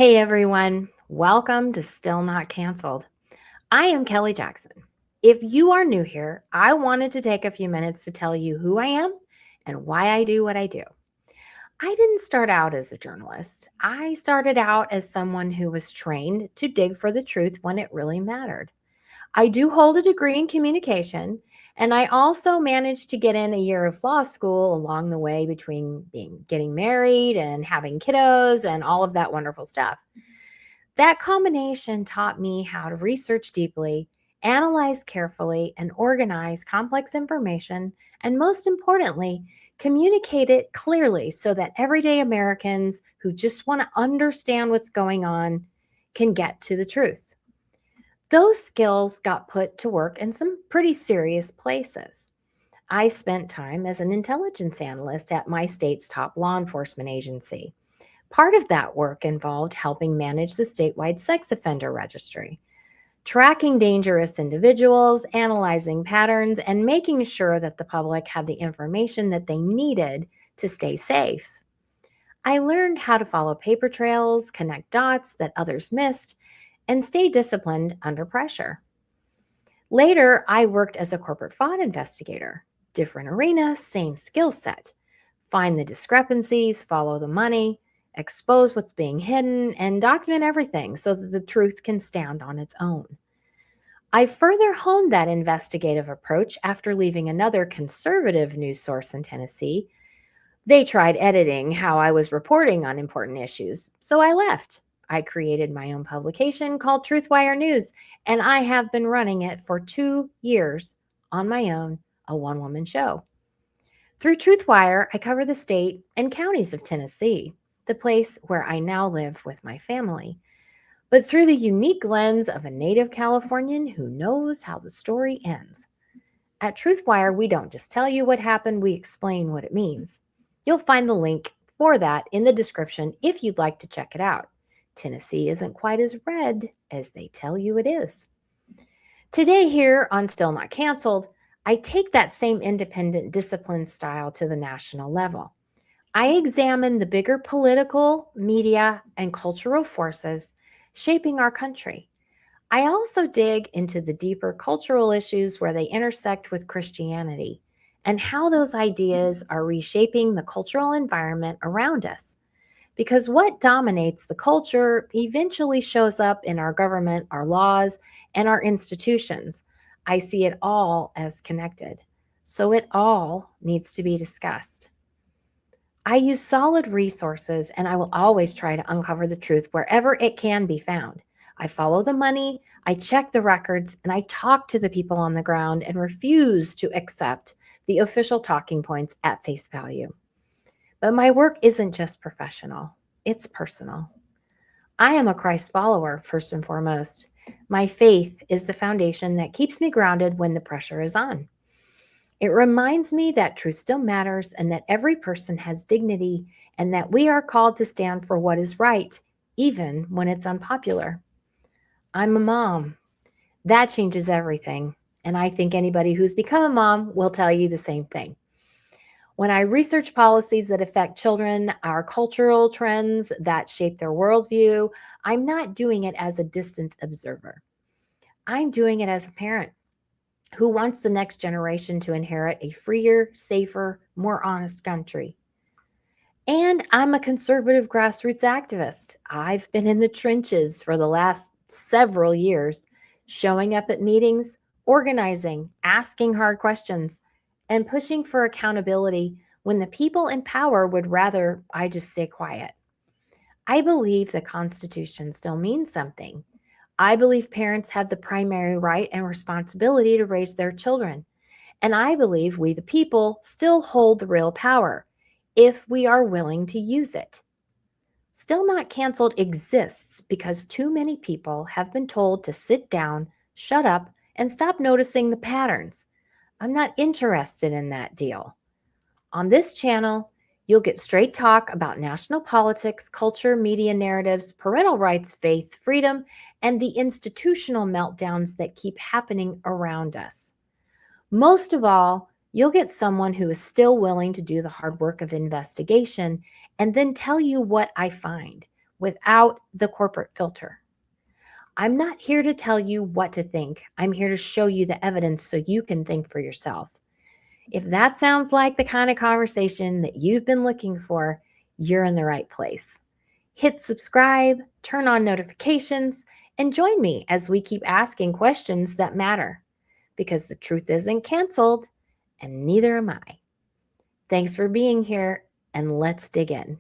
Hey everyone, welcome to Still Not Canceled. I am Kelly Jackson. If you are new here, I wanted to take a few minutes to tell you who I am and why I do what I do. I didn't start out as a journalist. I started out as someone who was trained to dig for the truth when it really mattered. I do hold a degree in communication, and I also managed to get in a year of law school along the way between getting married and having kiddos and all of that wonderful stuff. That combination taught me how to research deeply, analyze carefully, and organize complex information, and most importantly, communicate it clearly so that everyday Americans who just want to understand what's going on can get to the truth. Those skills got put to work in some pretty serious places. I spent time as an intelligence analyst at my state's top law enforcement agency. Part of that work involved helping manage the statewide sex offender registry, tracking dangerous individuals, analyzing patterns, and making sure that the public had the information that they needed to stay safe. I learned how to follow paper trails, connect dots that others missed, and stay disciplined under pressure. Later, I worked as a corporate fraud investigator. Different arena, same skill set. Find the discrepancies, follow the money, expose what's being hidden, and document everything so that the truth can stand on its own. I further honed that investigative approach after leaving another conservative news source in Tennessee. They tried editing how I was reporting on important issues, so I left. I created my own publication called TruthWire News, and I have been running it for 2 years on my own, a one-woman show. Through TruthWire, I cover the state and counties of Tennessee, the place where I now live with my family, but through the unique lens of a native Californian who knows how the story ends. At TruthWire, we don't just tell you what happened, we explain what it means. You'll find the link for that in the description if you'd like to check it out. Tennessee isn't quite as red as they tell you it is. Today here on Still Not Canceled, I take that same independent discipline style to the national level. I examine the bigger political, media, and cultural forces shaping our country. I also dig into the deeper cultural issues where they intersect with Christianity and how those ideas are reshaping the cultural environment around us. Because what dominates the culture eventually shows up in our government, our laws, and our institutions. I see it all as connected. So it all needs to be discussed. I use solid resources and I will always try to uncover the truth wherever it can be found. I follow the money, I check the records, and I talk to the people on the ground and refuse to accept the official talking points at face value. But my work isn't just professional, it's personal. I am a Christ follower, first and foremost. My faith is the foundation that keeps me grounded when the pressure is on. It reminds me that truth still matters and that every person has dignity and that we are called to stand for what is right, even when it's unpopular. I'm a mom. That changes everything. And I think anybody who's become a mom will tell you the same thing. When I research policies that affect children, our cultural trends that shape their worldview, I'm not doing it as a distant observer. I'm doing it as a parent who wants the next generation to inherit a freer, safer, more honest country. And I'm a conservative grassroots activist. I've been in the trenches for the last several years, showing up at meetings, organizing, asking hard questions, and pushing for accountability when the people in power would rather I just stay quiet. I believe the Constitution still means something. I believe parents have the primary right and responsibility to raise their children. And I believe we, the people, still hold the real power if we are willing to use it. Still Not Canceled exists because too many people have been told to sit down, shut up, and stop noticing the patterns. I'm not interested in that deal. On this channel, you'll get straight talk about national politics, culture, media narratives, parental rights, faith, freedom, and the institutional meltdowns that keep happening around us. Most of all, you'll get someone who is still willing to do the hard work of investigation and then tell you what I find, without the corporate filter. I'm not here to tell you what to think. I'm here to show you the evidence so you can think for yourself. If that sounds like the kind of conversation that you've been looking for, you're in the right place. Hit subscribe, turn on notifications, and join me as we keep asking questions that matter. Because the truth isn't canceled, and neither am I. Thanks for being here, and let's dig in.